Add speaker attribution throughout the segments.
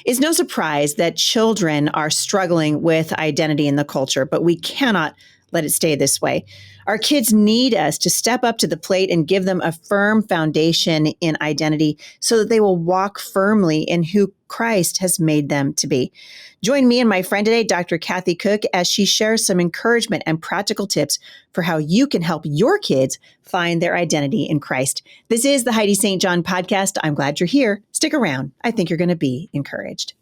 Speaker 1: It's no surprise that children are struggling with identity in the culture, but we cannot let it stay this way. Our kids need us to step up to the plate and give them a firm foundation in identity so that they will walk firmly in who Christ has made them to be. Join me and my friend today, Dr. Kathy Koch, as she shares some encouragement and practical tips for how you can help your kids find their identity in Christ. This is the Heidi St. John podcast. I'm glad you're here. Stick around. I think you're going to be encouraged.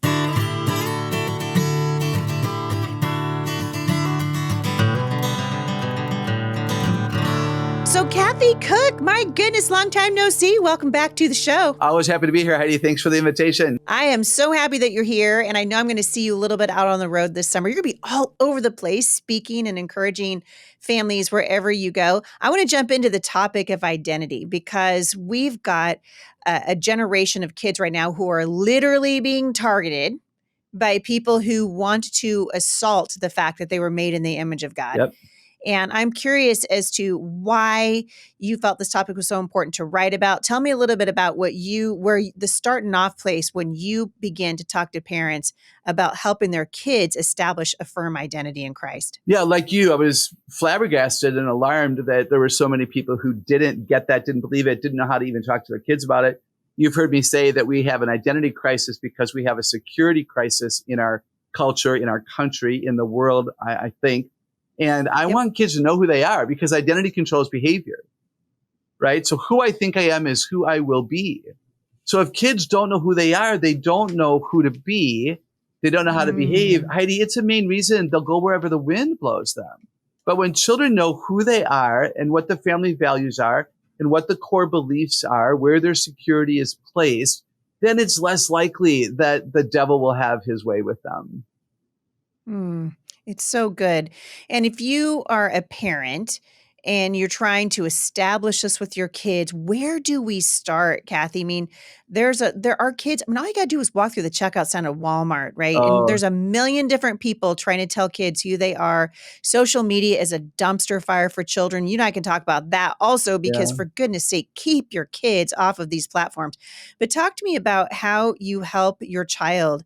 Speaker 1: So Kathy Koch, my goodness, long time no see. Welcome back to the show.
Speaker 2: Always happy to be here, Heidi. Thanks for the invitation.
Speaker 1: I am so happy that you're here, and I know I'm going to see you a little bit out on the road this summer. You're going to be all over the place speaking and encouraging families wherever you go. I want to jump into the topic of identity because we've got a generation of kids right now who are literally being targeted by people who want to assault the fact that they were made in the image of God.
Speaker 2: Yep.
Speaker 1: And I'm curious as to why you felt this topic was so important to write about. Tell me a little bit about where the starting off place when you began to talk to parents about helping their kids establish a firm identity in Christ.
Speaker 2: Yeah, like you, I was flabbergasted and alarmed that there were so many people who didn't get that, didn't believe it, didn't know how to even talk to their kids about it. You've heard me say that we have an identity crisis because we have a security crisis in our culture, in our country, in the world, I think. And I want kids to know who they are because identity controls behavior, right? So who I think I am is who I will be. So if kids don't know who they are, they don't know who to be. They don't know how to behave. Heidi, it's a main reason they'll go wherever the wind blows them. But when children know who they are and what the family values are and what the core beliefs are, where their security is placed, then it's less likely that the devil will have his way with them.
Speaker 1: It's so good. And if you are a parent and you're trying to establish this with your kids, where do we start, Kathy? I mean, there are kids. I mean, all you got to do is walk through the checkout sign of Walmart, right? And there's a million different people trying to tell kids who they are. Social media is a dumpster fire for children. You and I can talk about that also because for goodness sake, keep your kids off of these platforms. But talk to me about how you help your child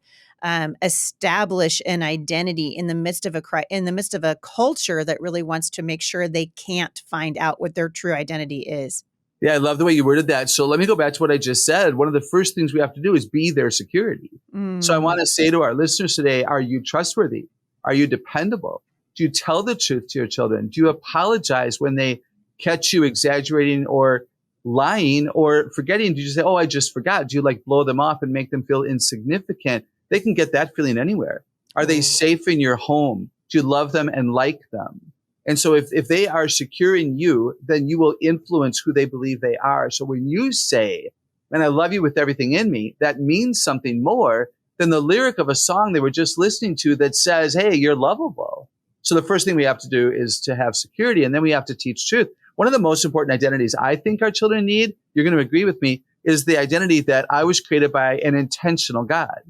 Speaker 1: establish an identity in the midst of a culture that really wants to make sure they can't find out what their true identity is.
Speaker 2: Yeah, I love the way you worded that. So let me go back to what I just said. One of the first things we have to do is be their security. So I want to say to our listeners today, are you trustworthy? Are you dependable? Do you tell the truth to your children? Do you apologize when they catch you exaggerating or lying or forgetting? Do you say, oh, I just forgot? Do you like blow them off and make them feel insignificant? They can get that feeling anywhere. Are they safe in your home? Do you love them and like them? And so if they are secure in you, then you will influence who they believe they are. So when you say, and I love you with everything in me, that means something more than the lyric of a song they were just listening to that says, hey, you're lovable. So the first thing we have to do is to have security, and then we have to teach truth. One of the most important identities I think our children need, you're going to agree with me, is the identity that I was created by an intentional God.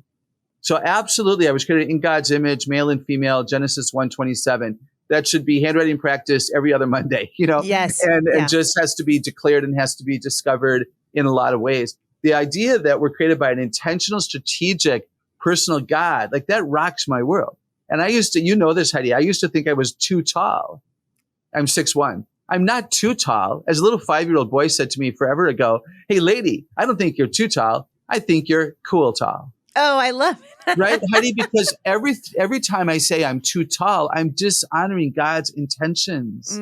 Speaker 2: So absolutely, I was created in God's image, male and female, Genesis 1:27. That should be handwriting practice every other Monday,
Speaker 1: Yes.
Speaker 2: And just has to be declared and has to be discovered in a lot of ways. The idea that we're created by an intentional, strategic, personal God, like that rocks my world. And I used to, this, Heidi, I used to think I was too tall. I'm 6'1". I'm not too tall. As a little 5-year-old boy said to me forever ago, hey, lady, I don't think you're too tall. I think you're cool tall.
Speaker 1: Oh, I love it.
Speaker 2: Right, Heidi? Because every time I say I'm too tall, I'm dishonoring God's intentions.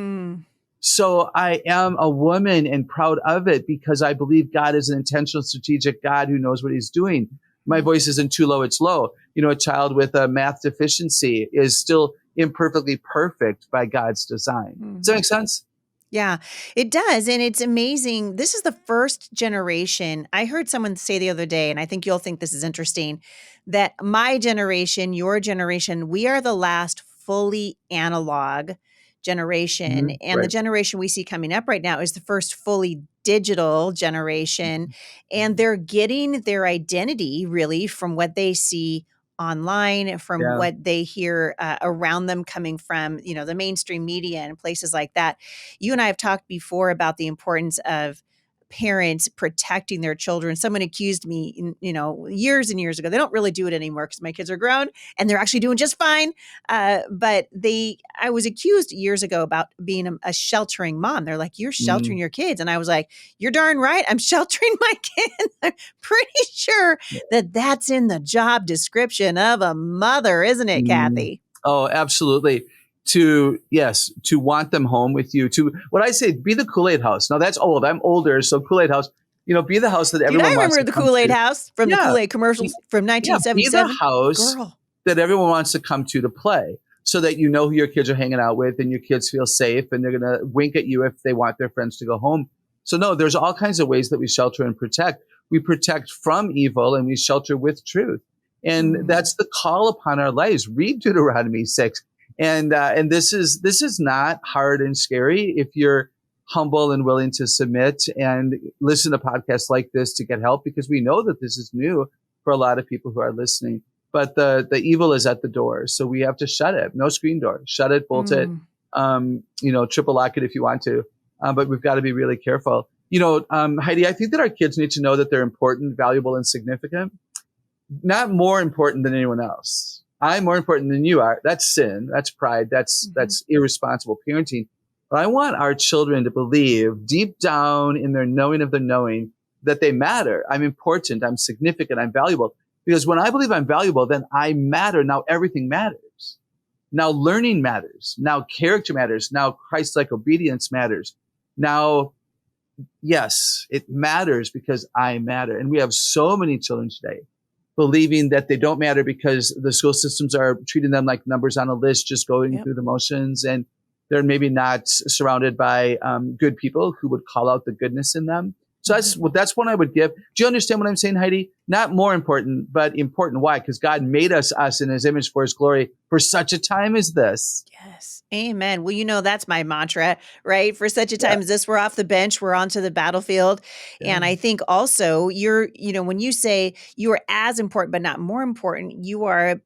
Speaker 2: So I am a woman and proud of it because I believe God is an intentional, strategic God who knows what he's doing. My voice isn't too low, it's low. A child with a math deficiency is still imperfectly perfect by God's design. Does that make sense?
Speaker 1: Yeah, it does. And it's amazing. This is the first generation. I heard someone say the other day, and I think you'll think this is interesting, that my generation, your generation, we are the last fully analog generation. And the generation we see coming up right now is the first fully digital generation. And they're getting their identity really from what they see online, from what they hear around them coming from, the mainstream media and places like that. You and I have talked before about the importance of parents protecting their children. Someone accused me, years and years ago. They don't really do it anymore because my kids are grown and they're actually doing just fine. But I was accused years ago about being a sheltering mom. They're like, "You're sheltering
Speaker 2: Mm,
Speaker 1: your kids," and I was like, "You're darn right. I'm sheltering my kids." I'm pretty sure that that's in the job description of a mother, isn't it,
Speaker 2: mm.
Speaker 1: Kathy?
Speaker 2: Oh, absolutely. To want them home with you. To what I say, be the Kool-Aid House. Now that's old. I'm older, so Kool-Aid House. Be the house that
Speaker 1: Dude, I
Speaker 2: everyone wants
Speaker 1: remember
Speaker 2: to
Speaker 1: the
Speaker 2: come
Speaker 1: KoolAid
Speaker 2: to.
Speaker 1: House from the
Speaker 2: Yeah,
Speaker 1: KoolAid
Speaker 2: be,
Speaker 1: commercials from
Speaker 2: yeah. Be the
Speaker 1: 1977.
Speaker 2: house
Speaker 1: Girl.
Speaker 2: that everyone wants to come to play, so that you know who your kids are hanging out with, and your kids feel safe, and they're gonna wink at you if they want their friends to go home. So no, there's all kinds of ways that we shelter and protect. We protect from evil, and we shelter with truth. And
Speaker 1: Mm.
Speaker 2: that's the call upon our lives. Read Deuteronomy 6. And this is not hard and scary if you're humble and willing to submit and listen to podcasts like this to get help, because we know that this is new for a lot of people who are listening. But the evil is at the door, so we have to shut it. No screen door. Shut it, bolt it.
Speaker 1: Mm.
Speaker 2: Triple lock it if you want to. But we've got to be really careful. Heidi, I think that our kids need to know that they're important, valuable, and significant. Not more important than anyone else. I'm more important than you are. That's sin. That's pride. That's irresponsible parenting. But I want our children to believe deep down in their knowing of their knowing that they matter. I'm important. I'm significant. I'm valuable. Because when I believe I'm valuable, then I matter. Now everything matters. Now learning matters. Now character matters. Now Christ-like obedience matters. Now, yes, it matters because I matter. And we have so many children today believing that they don't matter because the school systems are treating them like numbers on a list, just going
Speaker 1: Yep.
Speaker 2: through the motions, and they're maybe not surrounded by good people who would call out the goodness in them. So that's one I would give. Do you understand what I'm saying, Heidi? Not more important, but important. Why? Because God made us in His image for His glory for such a time as this.
Speaker 1: Yes. Amen. Well, that's my mantra, right? For such a
Speaker 2: Yeah,
Speaker 1: time as this, we're off the bench, we're onto the battlefield.
Speaker 2: yeah,
Speaker 1: And I think also when you say you are as important, but not more important, you are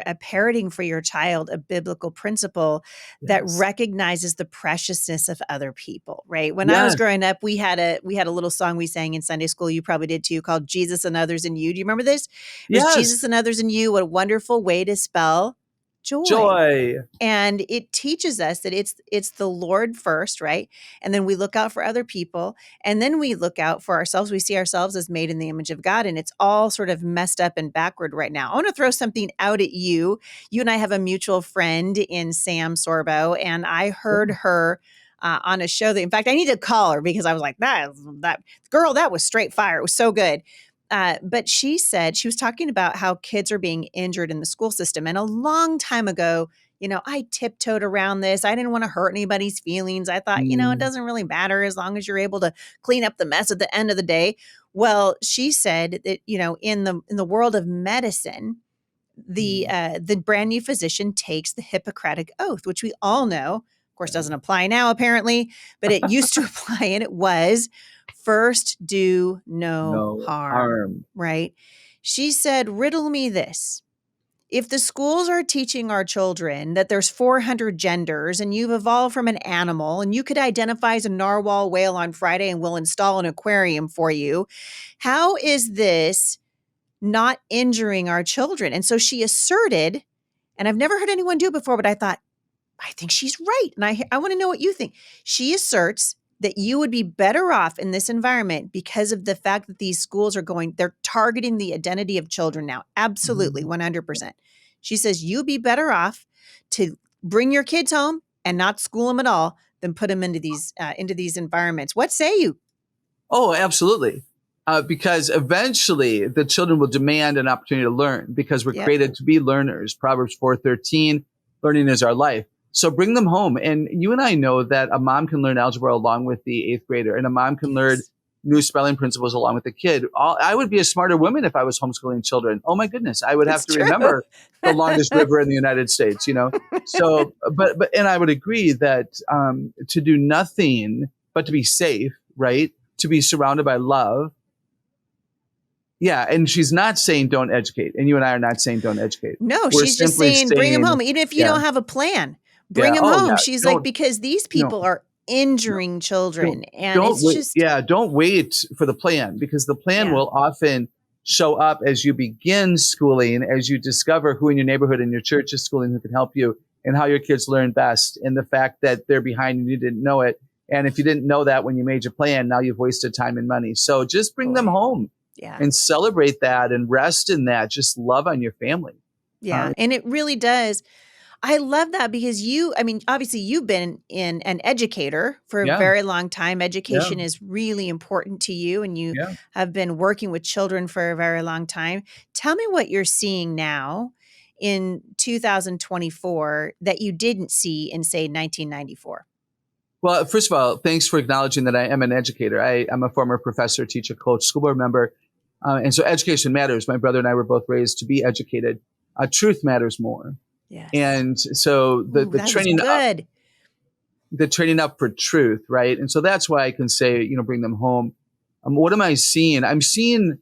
Speaker 1: a parroting for your child a biblical principle that
Speaker 2: yes,
Speaker 1: recognizes the preciousness of other people, right? When I was
Speaker 2: yes,
Speaker 1: growing up, we had a little song we sang in Sunday school. You probably did too, called Jesus and Others in You. Do you remember this? It was
Speaker 2: yes.
Speaker 1: Jesus and Others in You. What a wonderful way to spell joy.
Speaker 2: Joy.
Speaker 1: And it teaches us that it's the Lord first, right? And then we look out for other people, and then we look out for ourselves. We see ourselves as made in the image of God, and it's all sort of messed up and backward right now. I want to throw something out at you. You and I have a mutual friend in Sam Sorbo, and I heard her on a show that, in fact, I need to call her because I was like, that girl, that was straight fire. It was so good. But she said she was talking about how kids are being injured in the school system. And a long time ago, I tiptoed around this. I didn't want to hurt anybody's feelings. I thought, it
Speaker 2: Mm,
Speaker 1: doesn't really matter as long as you're able to clean up the mess at the end of the day. Well, she said that, in the world of medicine,
Speaker 2: mm,
Speaker 1: the brand new physician takes the Hippocratic Oath, which we all know, of course, doesn't apply now apparently, but it used to apply, and it was first do no
Speaker 2: no
Speaker 1: harm,
Speaker 2: harm.
Speaker 1: right? She said, riddle me this. If the schools are teaching our children that there's 400 genders and you've evolved from an animal and you could identify as a narwhal whale on Friday and we'll install an aquarium for you, how is this not injuring our children? And so she asserted, and I've never heard anyone do it before, but I thought, I think she's right. And I want to know what you think. She asserts that you would be better off in this environment because of the fact that these schools they're targeting the identity of children now. Absolutely,
Speaker 2: Mhm.
Speaker 1: 100%. She says you'd be better off to bring your kids home and not school them at all than put them into these environments. What say you?
Speaker 2: Oh, absolutely. Because eventually the children will demand an opportunity to learn because we're
Speaker 1: Yep.
Speaker 2: created to be learners. Proverbs 4:13, learning is our life. So bring them home. And you and I know that a mom can learn algebra along with the eighth grader, and a mom can learn
Speaker 1: Yes.
Speaker 2: new spelling principles along with the kid. I would be a smarter woman if I was homeschooling children. Oh my goodness. I would have
Speaker 1: It's
Speaker 2: to
Speaker 1: true.
Speaker 2: remember the longest river in the United States. So, and I would agree that to do nothing but to be safe, right? To be surrounded by love. Yeah. And she's not saying don't educate. And you and I are not saying don't educate.
Speaker 1: No,
Speaker 2: We're
Speaker 1: she's just
Speaker 2: simply
Speaker 1: saying bring them
Speaker 2: saying,
Speaker 1: home. Even if you
Speaker 2: yeah,
Speaker 1: don't have a plan, bring
Speaker 2: yeah.
Speaker 1: them
Speaker 2: Oh,
Speaker 1: home.
Speaker 2: yeah.
Speaker 1: She's like,
Speaker 2: Don't,
Speaker 1: because these
Speaker 2: no.
Speaker 1: people are injuring children.
Speaker 2: Don't
Speaker 1: And
Speaker 2: don't
Speaker 1: it's
Speaker 2: wait.
Speaker 1: just,
Speaker 2: Yeah, don't wait for the plan, because the plan
Speaker 1: yeah,
Speaker 2: will often show up as you begin schooling, as you discover who in your neighborhood and your church is schooling who can help you, and how your kids learn best, and the fact that they're behind and you didn't know it. And if you didn't know that when you made your plan, now you've wasted time and money. So just bring them
Speaker 1: boy,
Speaker 2: home
Speaker 1: yeah.
Speaker 2: and celebrate that and rest in that. Just love on your family. Uh,
Speaker 1: Yeah, and it really does. I love that because I mean, obviously you've been in an educator for a
Speaker 2: yeah,
Speaker 1: very long time.
Speaker 2: yeah,
Speaker 1: Education is really important to you and you
Speaker 2: yeah.
Speaker 1: have been working with children for a very long time. Tell me what you're seeing now in 2024 that you didn't see in say 1994.
Speaker 2: Well, first of all, thanks for acknowledging that I am an educator. I'm a former professor, teacher, coach, school board member. And so education matters. My brother and I were both raised to be educated. Truth matters more.
Speaker 1: Yes.
Speaker 2: And so
Speaker 1: Ooh, that was good.
Speaker 2: the training up for truth, right? And so that's why I can say, bring them home. What am I seeing? I'm seeing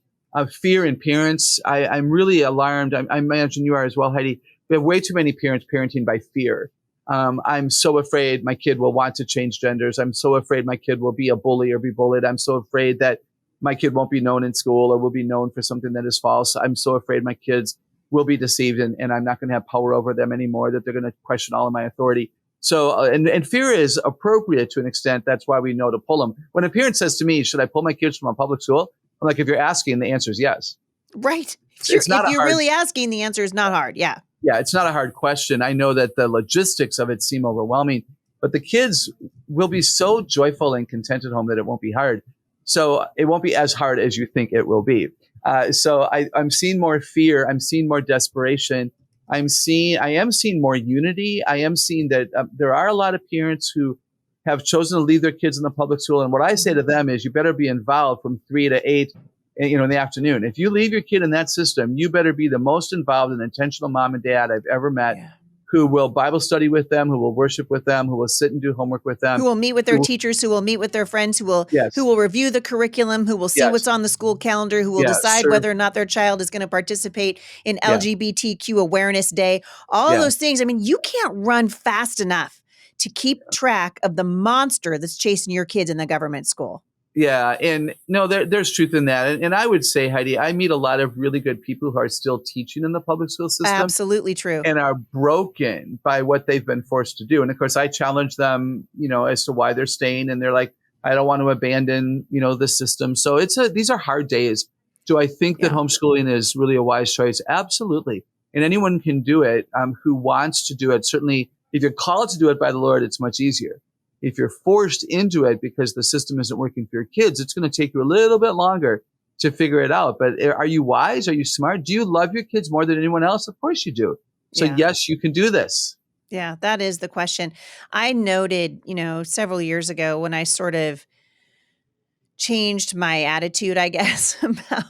Speaker 2: fear in parents. I'm really alarmed. I imagine you are as well, Heidi. We have way too many parents parenting by fear. I'm so afraid my kid will want to change genders. I'm so afraid my kid will be a bully or be bullied. I'm so afraid that my kid won't be known in school or will be known for something that is false. I'm so afraid my kids will be deceived and I'm not going to have power over them anymore, that they're going to question all of my authority. So, and fear is appropriate to an extent. That's why we know to pull them. When a parent says to me, should I pull my kids from a public school? I'm like, if you're asking, the answer is yes.
Speaker 1: Right.
Speaker 2: It's
Speaker 1: If
Speaker 2: not a
Speaker 1: you're
Speaker 2: hard,
Speaker 1: really asking, the answer is not hard. Yeah.
Speaker 2: yeah, it's not a hard question. I know that the logistics of it seem overwhelming, but the kids will be so joyful and content at home that it won't be hard. So it won't be as hard as you think it will be. I'm seeing more fear. I'm seeing more desperation. I am seeing more unity. I am seeing that there are a lot of parents who have chosen to leave their kids in the public school. And what I say to them is, you better be involved from 3 to 8, in the afternoon. If you leave your kid in that system, you better be the most involved and intentional mom and dad I've ever met,
Speaker 1: Yeah.
Speaker 2: who will Bible study with them, who will worship with them, who will sit and do homework with
Speaker 1: Who
Speaker 2: them.
Speaker 1: will meet with their
Speaker 2: Who,
Speaker 1: teachers, who will meet with their friends, who
Speaker 2: yes,
Speaker 1: will review the curriculum, who will see
Speaker 2: yes,
Speaker 1: what's on the school calendar, who will
Speaker 2: yeah,
Speaker 1: decide
Speaker 2: serve,
Speaker 1: whether or not their child is going to participate in
Speaker 2: yeah,
Speaker 1: LGBTQ Awareness Day. All of
Speaker 2: yeah.
Speaker 1: those things. I mean, you can't run fast enough to keep track of the monster that's chasing your kids in the government school.
Speaker 2: Yeah, and no, there's truth in that. And I would say, Heidi, I meet a lot of really good people who are still teaching in the public school system
Speaker 1: Absolutely true.
Speaker 2: and are broken by what they've been forced to do. And of course, I challenge them, as to why they're staying. And they're like, I don't want to abandon, the system. So these are hard days. Do I think that
Speaker 1: Yeah.
Speaker 2: homeschooling is really a wise choice? Absolutely. And anyone can do it who wants to do it. Certainly, if you're called to do it by the Lord, it's much easier. If you're forced into it because the system isn't working for your kids, it's going to take you a little bit longer to figure it out. But are you wise? Are you smart? Do you love your kids more than anyone else? Of course you do. So
Speaker 1: Yeah.
Speaker 2: yes, you can do this.
Speaker 1: Yeah. That is the question. I noted, several years ago when I sort of changed my attitude, I guess, about,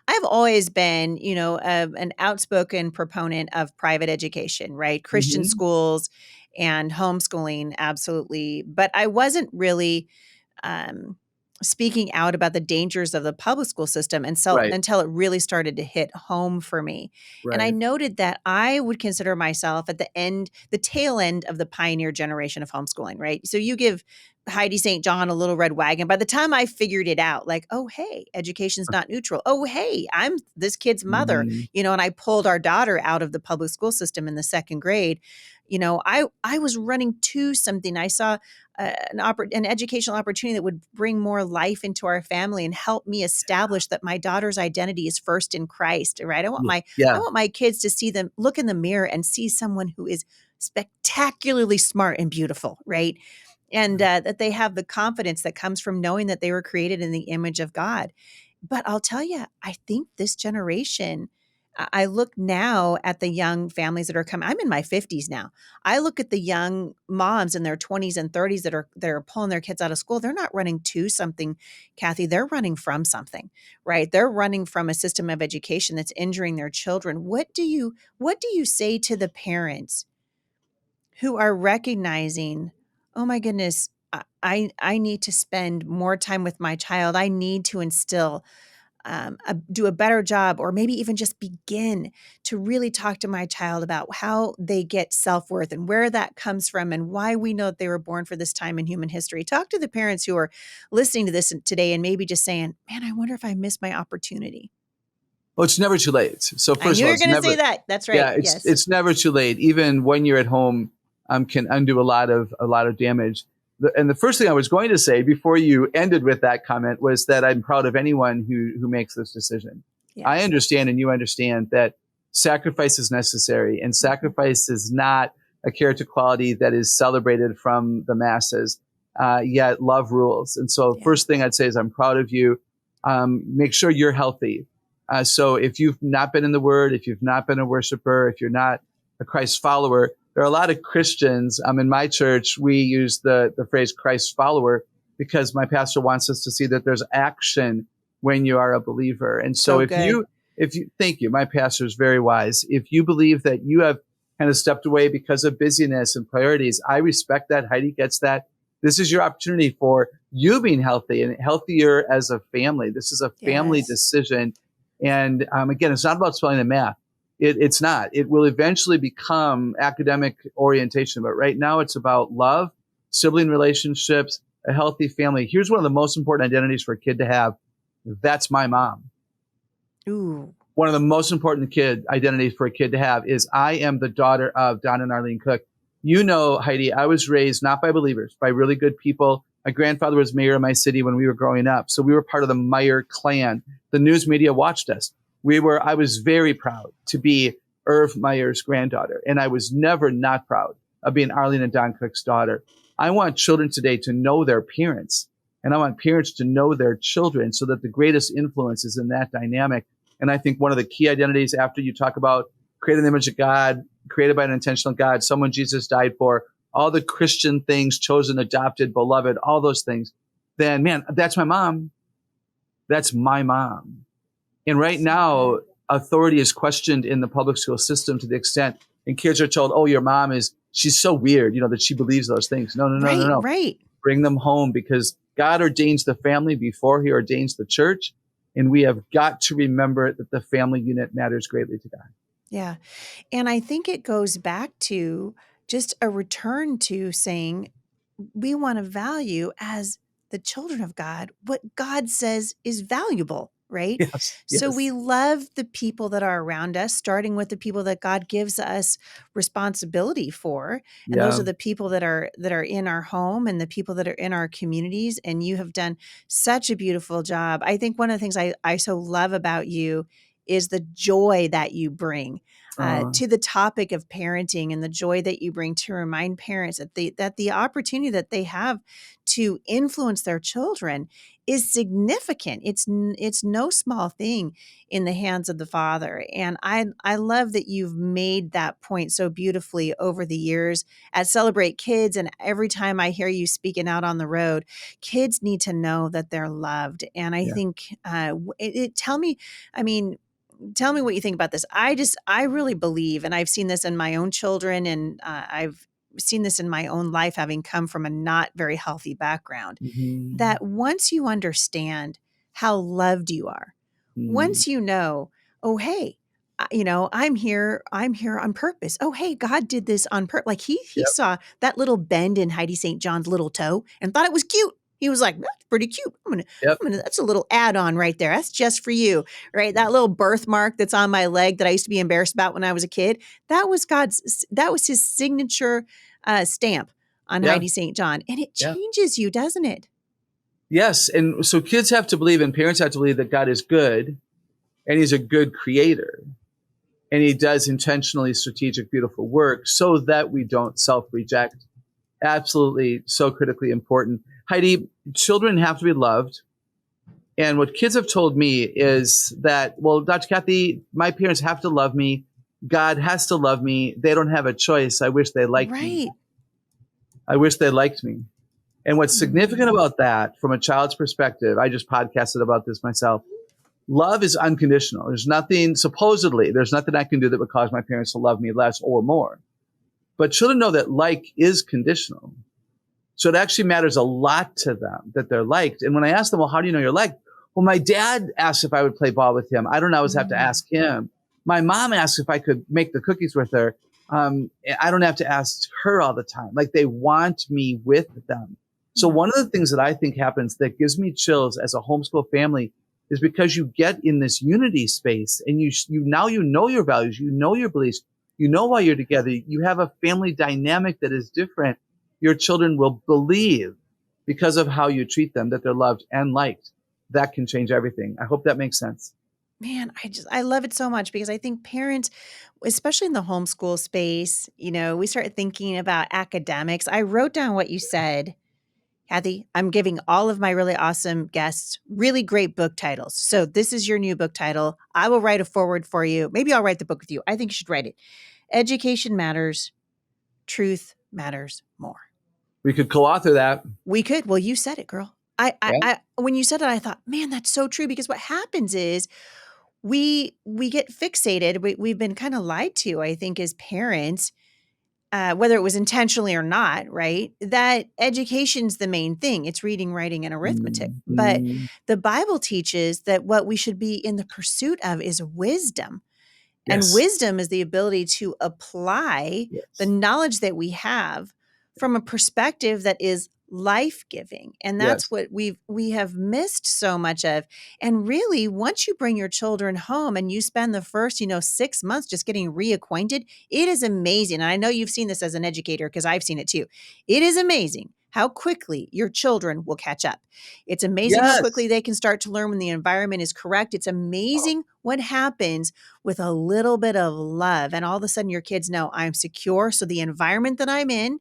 Speaker 1: I've always been, an outspoken proponent of private education, right? Christian
Speaker 2: Hmm.
Speaker 1: schools and homeschooling, absolutely. But I wasn't really um, speaking out about the dangers of the public school system
Speaker 2: Right,
Speaker 1: until it really started to hit home for me. And I
Speaker 2: right.
Speaker 1: noted that I would consider myself at the tail end of the pioneer generation of homeschooling, right? So you give Heidi St. John a little red wagon. By the time I figured it out, like, oh, hey, education's not neutral. Oh, hey, I'm this kid's mother,
Speaker 2: Mhm.
Speaker 1: and I pulled our daughter out of the public school system in the second grade. I was running to something. I saw an educational opportunity that would bring more life into our family and help me establish that my daughter's identity is first in Christ, right?
Speaker 2: Yeah,
Speaker 1: I
Speaker 2: yeah,
Speaker 1: want my kids to see them look in the mirror and see someone who is spectacularly smart and beautiful, right? And that they have the confidence that comes from knowing that they were created in the image of God. But I'll tell you, I think this generation, I look now at the young families that are coming. I'm in my 50s now. I look at the young moms in their 20s and 30s that are pulling their kids out of school. They're not running to something, Kathy. They're running from something, right? They're running from a system of education that's injuring their children. What do you say to the parents who are recognizing, oh my goodness, I need to spend more time with my child. I need to instill do a better job, or maybe even just begin to really talk to my child about how they get self-worth and where that comes from and why we know that they were born for this time in human history. Talk to the parents who are listening to this today and maybe just saying, man, I wonder if I missed my opportunity.
Speaker 2: Well, it's never too late. So
Speaker 1: I
Speaker 2: first
Speaker 1: knew
Speaker 2: of
Speaker 1: you
Speaker 2: all,
Speaker 1: were
Speaker 2: it's
Speaker 1: going to say
Speaker 2: never,
Speaker 1: that. That's
Speaker 2: yeah,
Speaker 1: right. Yes.
Speaker 2: it's never too late. Even when you're at home, can undo a lot of damage. And the first thing I was going to say before you ended with that comment was that I'm proud of anyone who makes this decision. I
Speaker 1: Yes.
Speaker 2: understand and you understand that sacrifice is necessary, and
Speaker 1: Mhm.
Speaker 2: sacrifice is not a character quality that is celebrated from the masses. Yet love rules. And so
Speaker 1: Yeah.
Speaker 2: first thing I'd say is I'm proud of you. Make sure you're healthy. So if you've not been in the Word, if you've not been a worshiper, if you're not a Christ follower, there are a lot of Christians. In my church, we use the phrase Christ follower because my pastor wants us to see that there's action when you are a believer. And so
Speaker 1: So good.
Speaker 2: if you, thank you, my pastor is very wise. If you believe that you have kind of stepped away because of busyness and priorities, I respect that. Heidi gets that. This is your opportunity for you being healthy and healthier as a family. This is a family
Speaker 1: Yes.
Speaker 2: decision. And again, it's not about spelling the math. It's not. It will eventually become academic orientation, but right now it's about love, sibling relationships, a healthy family. Here's one of the most important identities for a kid to have. That's my mom.
Speaker 1: Ooh.
Speaker 2: One of the most important kid identities for a kid to have is I am the daughter of Don and Arlene Koch. You know, Heidi, I was raised not by believers, by really good people. My grandfather was mayor of my city when we were growing up. So we were part of the Meyer clan. The news media watched us. I was very proud to be Irv Meyer's granddaughter. And I was never not proud of being Arlene and Don Koch's daughter. I want children today to know their parents, and I want parents to know their children so that the greatest influence is in that dynamic. And I think one of the key identities after you talk about creating the image of God, created by an intentional God, someone Jesus died for, all the Christian things, chosen, adopted, beloved, all those things, then man, that's my mom. That's my mom. And right
Speaker 1: So
Speaker 2: now,
Speaker 1: good.
Speaker 2: authority is questioned in the public school system to the extent, and kids are told, oh, your mom she's so weird, that she believes those things. No, no, no, no,
Speaker 1: Right.
Speaker 2: no.
Speaker 1: Right.
Speaker 2: Bring them home because God ordains the family before he ordains the church. And we have got to remember that the family unit matters greatly to God.
Speaker 1: Yeah. And I think it goes back to just a return to saying we want to value as the children of God what God says is valuable, right?
Speaker 2: Yes,
Speaker 1: So we
Speaker 2: yes.
Speaker 1: love the people that are around us, starting with the people that God gives us responsibility for. And those
Speaker 2: Yeah.
Speaker 1: are the people that are in our home and the people that are in our communities. And you have done such a beautiful job. I think one of the things I so love about you is the joy that you bring
Speaker 2: Uh,
Speaker 1: to the topic of parenting, and the joy that you bring to remind parents that the opportunity that they have to influence their children is significant. It's no small thing in the hands of the Father. And I love that you've made that point so beautifully over the years at Celebrate Kids. And every time I hear you speaking out on the road, kids need to know that they're loved. And I
Speaker 2: yeah.
Speaker 1: think tell me, I mean, tell me what you think about this. I really believe, and I've seen this in my own children, and I've seen this in my own life, having come from a not very healthy background,
Speaker 2: Mm-hmm.
Speaker 1: that once you understand how loved you are,
Speaker 2: Mm-hmm.
Speaker 1: once you know, oh, hey, I'm here on purpose. Oh, hey, God did this on purpose. Like he
Speaker 2: Yep.
Speaker 1: saw that little bend in Heidi St. John's little toe and thought it was cute. He was like, that's pretty cute.
Speaker 2: Yep.
Speaker 1: That's a little add-on right there. That's just for you, right? That little birthmark that's on my leg that I used to be embarrassed about when I was a kid. That was his signature stamp on
Speaker 2: Yeah.
Speaker 1: Heidi St. John. And it
Speaker 2: Yeah.
Speaker 1: changes you, doesn't it?
Speaker 2: Yes. And so kids have to believe and parents have to believe that God is good and he's a good creator and he does intentionally strategic, beautiful work so that we don't self-reject. Absolutely so critically important. Heidi, children have to be loved. And what kids have told me is that, well, Dr. Kathy, my parents have to love me. God has to love me. They don't have a choice. I wish they liked me.
Speaker 1: Right.
Speaker 2: I wish they liked me. And what's significant
Speaker 1: Mm.
Speaker 2: about that from a child's perspective, I just podcasted about this myself. Love is unconditional. There's nothing I can do that would cause my parents to love me less or more. But children know that like is conditional. So it actually matters a lot to them that they're liked. And when I ask them, well, how do you know you're liked? Well, my dad asked if I would play ball with him. I don't always have to ask him. My mom asked if I could make the cookies with her. I don't have to ask her all the time. Like they want me with them. So one of the things that I think happens that gives me chills as a homeschool family is because you get in this unity space and you now you know your values, you know your beliefs, you know why you're together. You have a family dynamic that is different. Your children will believe because of how you treat them that they're loved and liked. That can change everything. I hope that makes sense.
Speaker 1: Man, I love it so much because I think parents, especially in the homeschool space, we start thinking about academics. I wrote down what you said, Kathy. I'm giving all of my really awesome guests really great book titles. So this is your new book title. I will write a forward for you. Maybe I'll write the book with you. I think you should write it. Education Matters, Truth Matters More.
Speaker 2: We could co-author that.
Speaker 1: We could. Well, you said it, girl. When you said it, I thought, man, that's so true. Because what happens is we get fixated. We've been kind of lied to, I think, as parents, whether it was intentionally or not, right? That education's the main thing. It's reading, writing, and arithmetic. But the Bible teaches that what we should be in the pursuit of is wisdom. And wisdom is the ability to apply the knowledge that we have from a perspective that is life-giving. And that's what we have missed so much of. And really, once you bring your children home and you spend the first, 6 months just getting reacquainted, it is amazing. And I know you've seen this as an educator because I've seen it too. It is amazing how quickly your children will catch up. It's amazing how quickly they can start to learn when the environment is correct. It's amazing what happens with a little bit of love. And all of a sudden your kids know I'm secure. So the environment that I'm in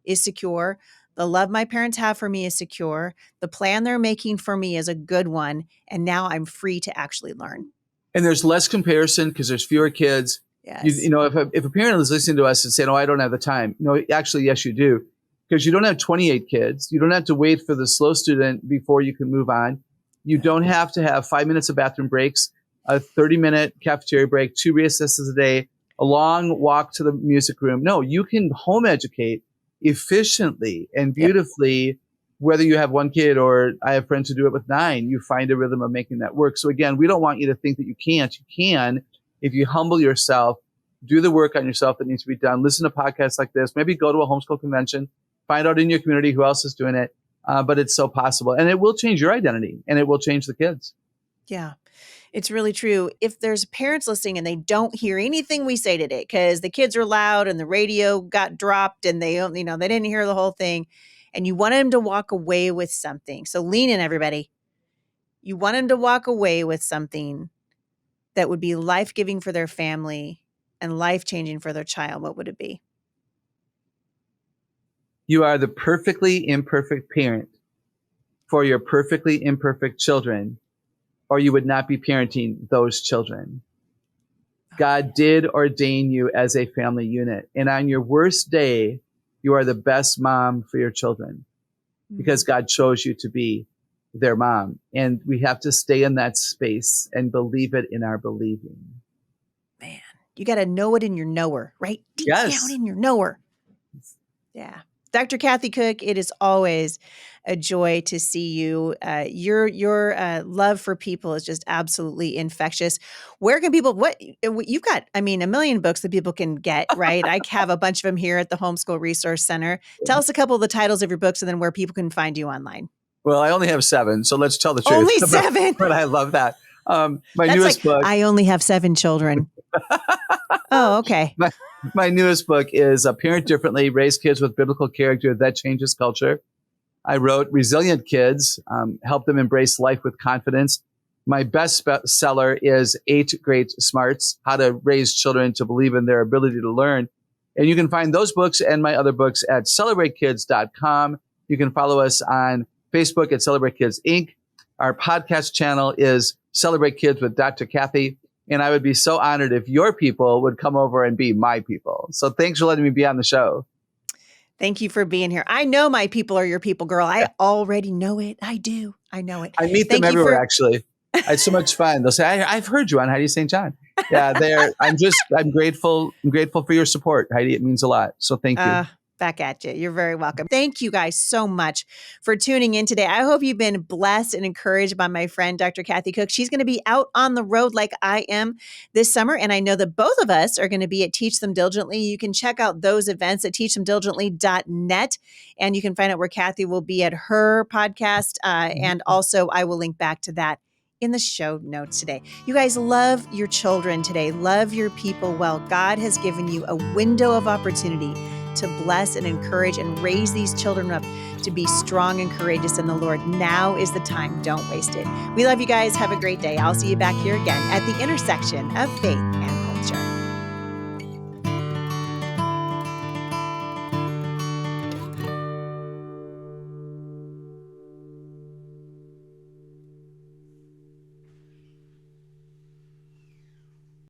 Speaker 1: is secure. The love my parents have for me is secure. The plan they're making for me is a good one. And now I'm free to actually learn.
Speaker 2: And there's less comparison because there's fewer kids.
Speaker 1: Yes.
Speaker 2: If a parent is listening to us and saying, "Oh, I don't have the time," actually, yes, you do. Because you don't have 28 kids. You don't have to wait for the slow student before you can move on. You don't have to have 5 minutes of bathroom breaks, a 30-minute cafeteria break, 2 recesses a day, a long walk to the music room. No, you can home educate efficiently and beautifully, whether you have 1 kid or I have friends who do it with 9. You find a rhythm of making that work. So again, we don't want you to think that you can't. You can if you humble yourself, do the work on yourself that needs to be done, listen to podcasts like this, maybe go to a homeschool convention, find out in your community who else is doing it. But it's so possible. And it will change your identity and it will change the kids.
Speaker 1: Yeah, it's really true. If there's parents listening and they don't hear anything we say today because the kids are loud and the radio got dropped and they didn't hear the whole thing and you want them to walk away with something. So lean in, everybody. You want them to walk away with something that would be life-giving for their family and life-changing for their child. What would it be?
Speaker 2: You are the perfectly imperfect parent for your perfectly imperfect children, or you would not be parenting those children. God did ordain you as a family unit. And on your worst day, you are the best mom for your children because God chose you to be their mom. And we have to stay in that space and believe it in our believing.
Speaker 1: Man, you got to know it in your knower, right? Deep down in your knower. Yeah. Dr. Kathy Koch, it is always a joy to see you. Your love for people is just absolutely infectious. Where can people, you've got, a million books that people can get, right? I have a bunch of them here at the Homeschool Resource Center. Tell us a couple of the titles of your books and then where people can find you online.
Speaker 2: Well, I only have 7, so let's tell the truth.
Speaker 1: Only 7?
Speaker 2: But I love that. My newest book.
Speaker 1: I only have 7 children. Oh, okay.
Speaker 2: My newest book is Parent Differently, Raise Kids with Biblical Character That Changes Culture. I wrote Resilient Kids, Help Them Embrace Life with Confidence. My best seller is 8 Great Smarts, How to Raise Children to Believe in Their Ability to Learn. And you can find those books and my other books at celebratekids.com. You can follow us on Facebook at Celebrate Kids Inc. Our podcast channel is Celebrate Kids with Dr. Kathy. And I would be so honored if your people would come over and be my people. So thanks for letting me be on the show.
Speaker 1: Thank you for being here. I know my people are your people, girl. I already know it. I do. I know it.
Speaker 2: I meet them everywhere, actually. It's so much fun. They'll say, I've heard you on Heidi St. John. Yeah, I'm grateful. I'm grateful for your support, Heidi. It means a lot. So thank you.
Speaker 1: Back at you. You're very welcome. Thank you guys so much for tuning in today. I hope you've been blessed and encouraged by my friend, Dr. Kathy Koch. She's going to be out on the road like I am this summer. And I know that both of us are going to be at Teach Them Diligently. You can check out those events at teachthemdiligently.net. And you can find out where Kathy will be at her podcast. And also, I will link back to that in the show notes today. You guys, love your children today. Love your people well. God has given you a window of opportunity to bless and encourage and raise these children up to be strong and courageous in the Lord. Now is the time. Don't waste it. We love you guys. Have a great day. I'll see you back here again at the intersection of faith and